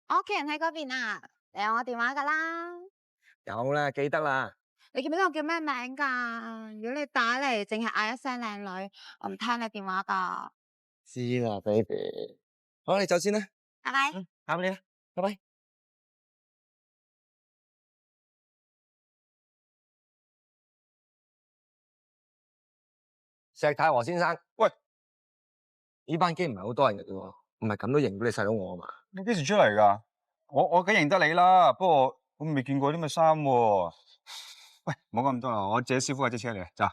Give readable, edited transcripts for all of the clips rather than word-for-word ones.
我屋企人喺嗰邊啊，你有我電話噶啦。有啦，記得啦。你記唔記得我叫咩名噶？如果你打嚟淨係嗌一聲靚女，我唔聽你電話噶。知啦，baby。好，你走先啦。拜拜。啱你啦，拜拜。石太和先生，喂，呢班機唔係好多人嘅啫，唔係咁都認到你細佬我啊嘛？你幾時出嚟噶？我梗認得你啦，不過我未見過啲咩衫喎。喂，唔好講咁多啦，我借師傅架車嚟，走。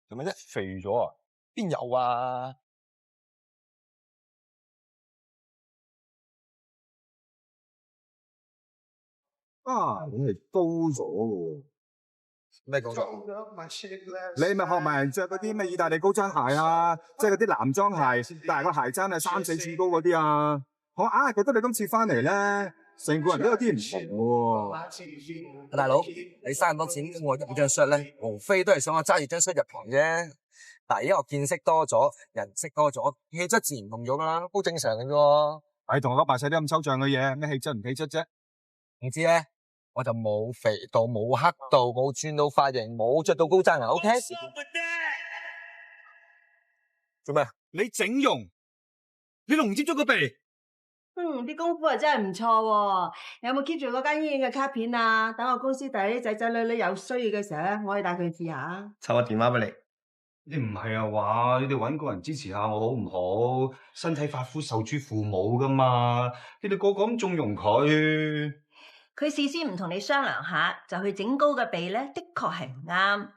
做咩啫？肥咗啊？邊有啊？啊，咁你高咗喎。咩高咗？你咪學埋人着嗰啲咩意大利高踭鞋啊，即係嗰啲男裝鞋，但係個鞋踭係3、4寸高嗰啲啊。我硬係覺得你今次翻嚟咧，成個人都有啲唔同喎。大佬，你嘥咁多錢我入張 shirt 咧，無非都係想我揸住張 shirt 入行啫。但係而家我見識多咗，人識多咗，氣質自然唔同咗噶啦，好正常嘅啫。係同我講埋晒啲咁抽象嘅嘢，咩氣質唔氣質啫？唔知咧，我就冇肥到，冇黑到，冇轉到髮型，冇着到高踭啊 ，OK？ 做咩？你整容，你隆接咗個鼻。啲功夫啊真係唔錯喎！有冇 keep 住嗰間醫院嘅卡片啊？等我公司第啲仔仔女女有需要嘅時候咧，我可以帶佢試下。湊個電話俾你。你唔係啊話，你哋搵個人支持下我好唔好？身體髮膚受諸父母噶嘛，你哋個個咁縱容佢。佢事先唔同你商量下，就去整高個鼻咧，的確係唔啱。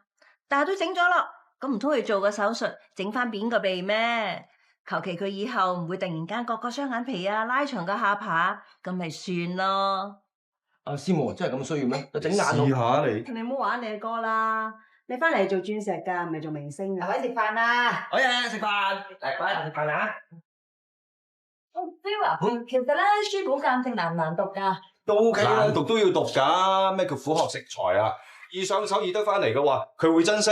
但係都整咗咯，咁唔通佢做個手術整翻扁個鼻咩？求其佢以後唔會突然間割個雙眼皮啊，拉長個下巴，咁咪算咯。阿師母真係咁需要咩？整眼試下你。你唔好玩你嘅歌啦！你翻嚟做鑽石㗎，唔係做明星啊！嚟食飯啦！好嘢，食飯，嚟快啲食飯啦！Phil 啊，其實咧書本鑑證難唔難讀㗎？都 OK 啦。難讀都要讀㗎，咩叫苦學食材啊？易上手易得翻嚟嘅話，佢會珍惜。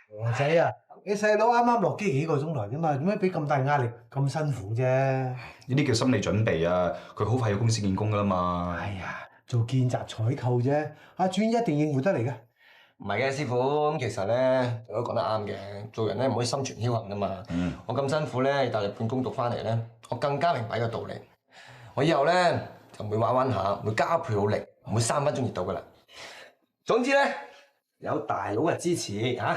和仔啊，你細佬啱啱落機幾個鐘頭啫嘛，點解俾咁大壓力咁辛苦啫？呢啲叫心理準備啊！佢好快有公司見工㗎啦嘛。哎呀，做見習採購啫，阿轉一定應付得嚟嘅。唔係嘅，師傅，咁其實咧，都講得啱嘅。做人咧唔可以心存僥倖噶嘛。我咁辛苦咧，大力半工讀翻嚟咧，我更加明白呢個道理。我以後咧就唔會玩玩下，唔會加倍努力，唔會3分鐘熱到噶啦。總之咧，有大佬嘅支持嚇，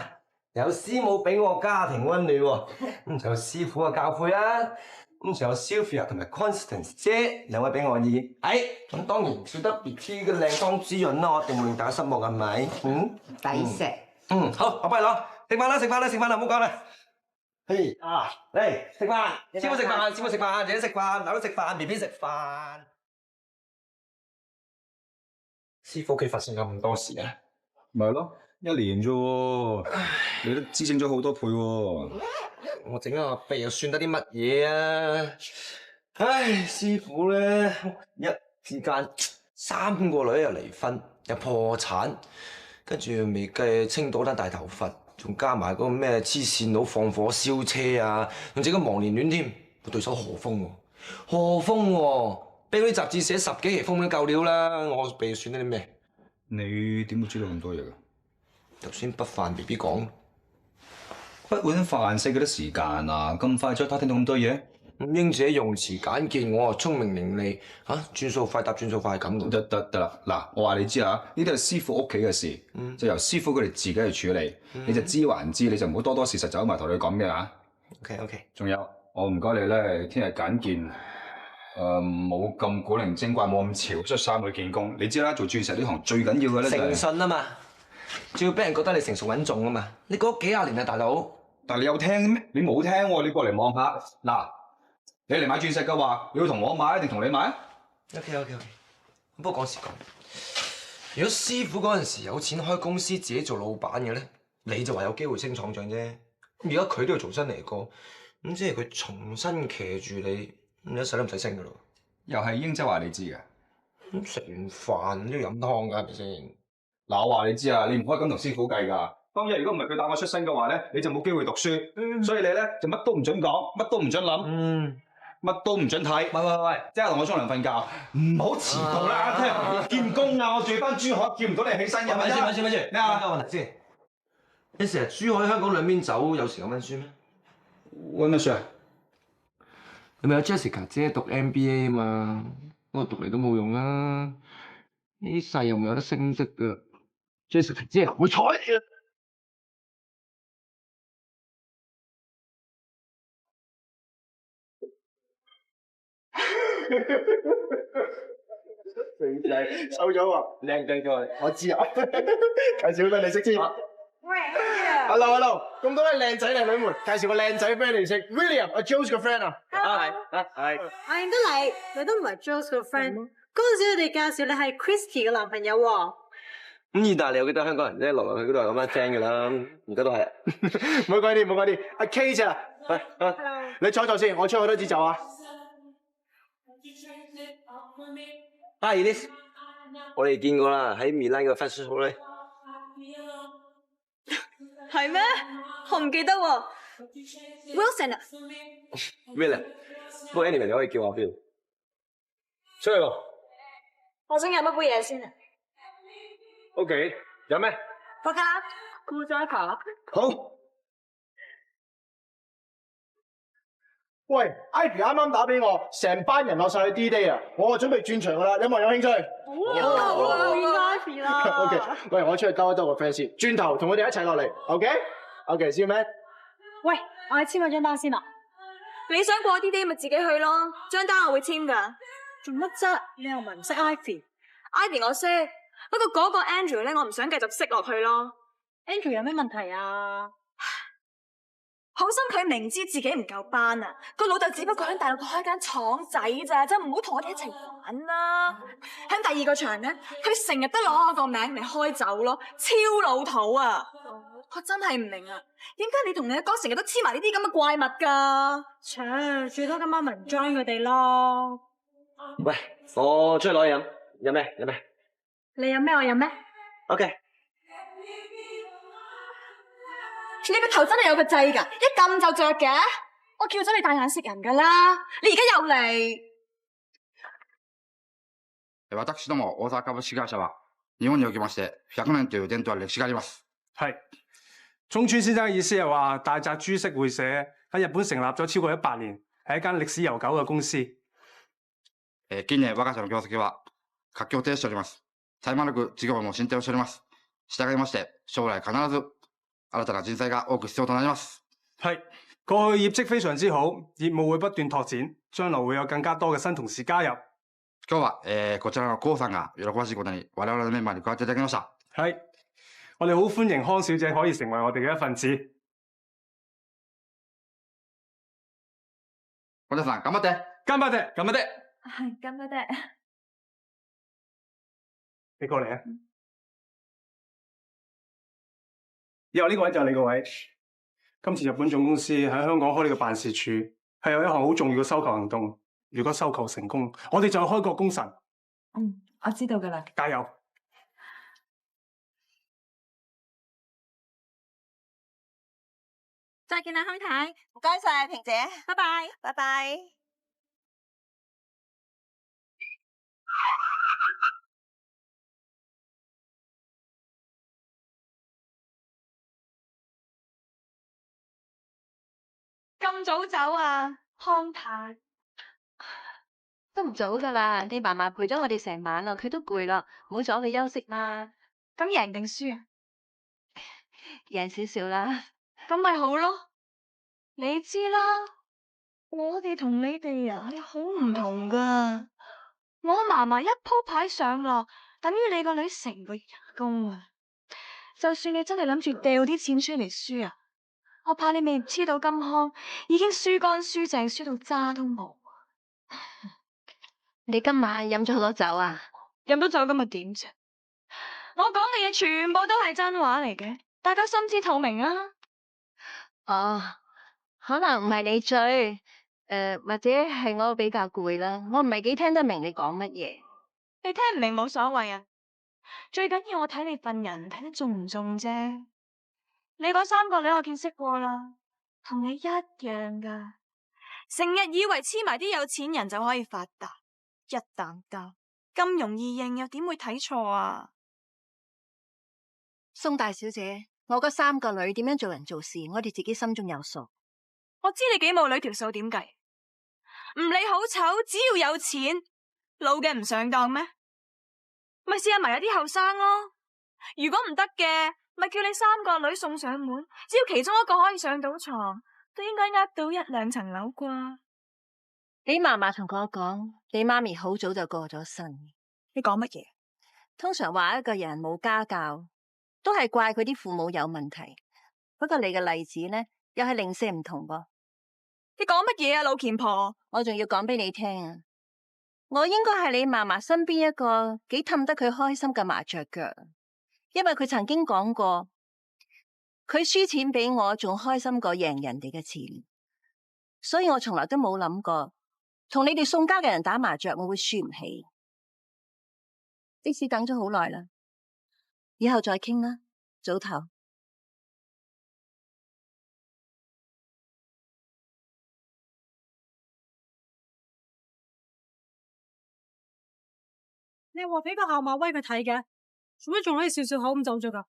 有師母俾我家庭溫暖喎，咁就有師傅嘅教誨啦。咁仲有 Sylvia 同埋 Constance 姐兩位俾我意見，咁當然少得 BT 嘅靚湯滋潤啦，我一定會令大家失望係咪？抵食。好，我幫你攞，食飯啦，唔好講啦。嘿，嚟食飯，師傅食飯，姐姐食飯，大佬食飯 ，BB 食飯。師傅屋企發生咁多事啊？咪係咯，1年啫喎，你都滋整咗好多倍喎。我整個鼻又算得啲乜嘢啊？唉，師傅咧一之間3個女又離婚，又破產，跟住未計青島單大頭髮，仲加埋嗰個咩黐線佬放火燒車啊，仲整個忘年戀添。個對手何風喎，俾嗰啲雜誌寫10幾期封面夠料啦，我鼻算得啲咩？你點會知道咁多嘢㗎？頭先不飯 BB 講。不碗飯食幾多時間啊？咁快再打聽到咁多嘢？英姐用詞簡潔，我啊聰明伶俐，轉數快答轉數快係咁。得啦，嗱，我話你知啊，呢啲係師傅屋企嘅事，就由師傅佢哋自己去處理。你就知還知，你就唔好多事實走埋同你講咩啊。OK。仲有，我唔該你咧，聽日揀件冇咁古靈精怪、冇咁潮恤衫去見工。你知啦，做鑽石呢行最緊要嘅咧就係誠信啊嘛，仲要俾人覺得你成熟穩重啊嘛。你過咗幾廿年啊，大佬。但係你有聽咩？你冇聽喎，你過嚟望下。嗱，你嚟買鑽石嘅話，你要同我買定同你買？OK。不過講時講，如果師傅嗰陣時有錢開公司自己做老闆嘅咧，你就話有機會升廠長啫。而家佢都要重新嚟過，咁即係佢重新騎住你，咁一世都唔使升噶咯。又係英姐話你知嘅。咁食完飯都要飲湯㗎，係咪先？嗱，我話你知啊，你唔可以咁同師傅計㗎。當日如果唔係佢帶我出身嘅話咧，你就冇機會讀書。所以你咧就乜都唔準講，乜都唔準諗。乜都唔准睇。喂，即刻同我沖涼瞓覺，唔好遲到啦！見工啊，我住翻珠海，見唔到你起身嘅。咪住，咩啊？問題先。你成日珠海香港兩邊走，有時間温書咩？温乜書啊？你咪有 Jessica 姐讀 MBA 啊嘛，我讀嚟都冇用啦，呢世又唔有得升職噶。Jessica 姐唔會睬你啊！肥仔收咗喎，靚仔過嚟，我知啊，介紹俾你識先。Hello， 咁多位靚仔靚女們，介紹個靚仔俾你識 ，William， 阿 Joe 個 friend 啊。係。我認得你都唔係 Joe 個 friend。嗰陣時佢哋介紹你係 Christy 嘅男朋友喎。咁意大利我記得香港人啫，來來去去都係咁樣 friend 噶啦，而家都係。唔好講啲，唔好講啲。阿 Kate 啊，你坐先，我出去都節奏啊。啊 Elise 我哋見過啦，喺米蘭個 festival 咧。係咩？我唔記得喎。Wilson 啊 William， 不過 anyway 你可以叫我 Bill。出去喎。我想飲一杯嘢先啊。OK， 有咩？我㗎啦，顧咗一球。好。喂 ，Ivy 啱啱打俾我，成班人落晒去 D-Day 啊！我準備轉場噶啦，有冇人有興趣？好應該係啦。OK， 喂，我出去兜一兜個 friend 先，轉頭同佢哋一齊落嚟 ，OK？OK，see you man。喂，我哋簽咗張單先啊。你想過 D-Day 咪自己去咯，張單我會簽㗎。做乜啫？你又唔識 Ivy？Ivy 我識，不過嗰個 Andrew 咧，我唔想繼續識落去咯。Andrew 有咩問題啊？好心佢明知自己唔夠班啊，個老豆只不過喺大陸開間廠仔咋，真唔好同我哋一齊玩啦。喺第二個場咧，佢成日都攞我個名嚟開酒咯，超老土啊！我真係唔明啊，點解你同你阿哥成日都黐埋呢啲咁嘅怪物㗎？切，最多今晚咪唔 join 佢哋咯。喂，我出去攞嘢飲，飲咩？飲咩？你飲咩？我飲咩 ？OK。你個頭真係有個掣㗎，一撳就着嘅。我叫咗你帶眼識人㗎啦，你而家又嚟。私ども大阪株式会社は日本におきまして100年という伝統や歴史があります。係，中村先生嘅意思係話大澤株式會社喺日本成立咗超過100年，係一間歷史悠久嘅公司。近年我が社の業績は活況を呈しております。絶え間なく事業も進展をしております。従いまして将来必ず新たな人材が多く必要となります。係，過去業績非常之好，業務會不斷拓展，將來會有更加多嘅新同事加入。今日は、こちらのコウさんが喜ばしいことに我々のメンバーに加わっていただきました。係，我哋好歡迎康小姐可以成為我哋嘅一份子。本田さん頑張って。頑張って，頑張って。係咁多啲。你過嚟啊！以後呢個位就係你個位。今次日本總公司喺香港開呢個辦事處，係有一項好重要嘅收購行動。如果收購成功，我哋就開國功臣。我知道㗎啦。加油！再見啦，康太。唔該晒，萍姐。拜拜，拜拜。咁早走啊，康太？都唔早噶啦，你嫲嫲陪咗我哋成晚啦，佢都攰啦，唔好阻佢休息啦。咁贏定輸啊？贏少少啦。咁咪好咯。你知啦，我哋同你哋啊係好唔同噶。我嫲嫲一鋪牌上落，等於你個女成個人工啊。就算你真係諗住掉啲錢出嚟輸啊，我怕你未黐到金康，已經輸乾輸淨，輸到渣都冇。你今晚飲咗好多酒啊？飲到酒咁咪點啫？我講嘅嘢全部都係真話嚟嘅，大家心知肚明啊。哦，可能唔係你醉，或者係我比較攰啦，我唔係幾聽得明你講乜嘢。你聽唔明冇所謂啊，最緊要我睇你份人睇得中唔中啫。你嗰3個女我見識過啦，同你一樣噶，成日以為黐埋啲有錢人就可以發達，一啖交咁容易認，又點會睇錯啊？宋大小姐，我嗰3個女點樣做人做事，我哋自己心中有數。我知你幾母女條數點計，唔理好醜，只要有錢，老嘅唔上當咩？咪試下埋有啲後生咯。如果唔得嘅，咪叫你3個女送上門，只要其中一個可以上到床，都應該呃到1-2層樓啩。你嫲嫲同我講，你媽咪好早就過咗身。你講乜嘢？通常話一個人冇家教，都係怪佢啲父母有問題。不過你嘅例子呢，又係零舍唔同噃。你講乜嘢啊，老虔婆？我仲要講俾你聽啊！我應該係你嫲嫲身邊一個幾氹得佢開心嘅麻雀腳，因為佢曾經講過，佢輸錢俾我仲開心過贏人哋嘅錢，所以我從來都冇諗過同你哋宋家嘅人打麻雀，我會輸唔起。即使等咗好耐啦，以後再傾啦，早唞。你話俾個號碼威佢睇嘅，做咩仲可以笑笑口咁走咗噶？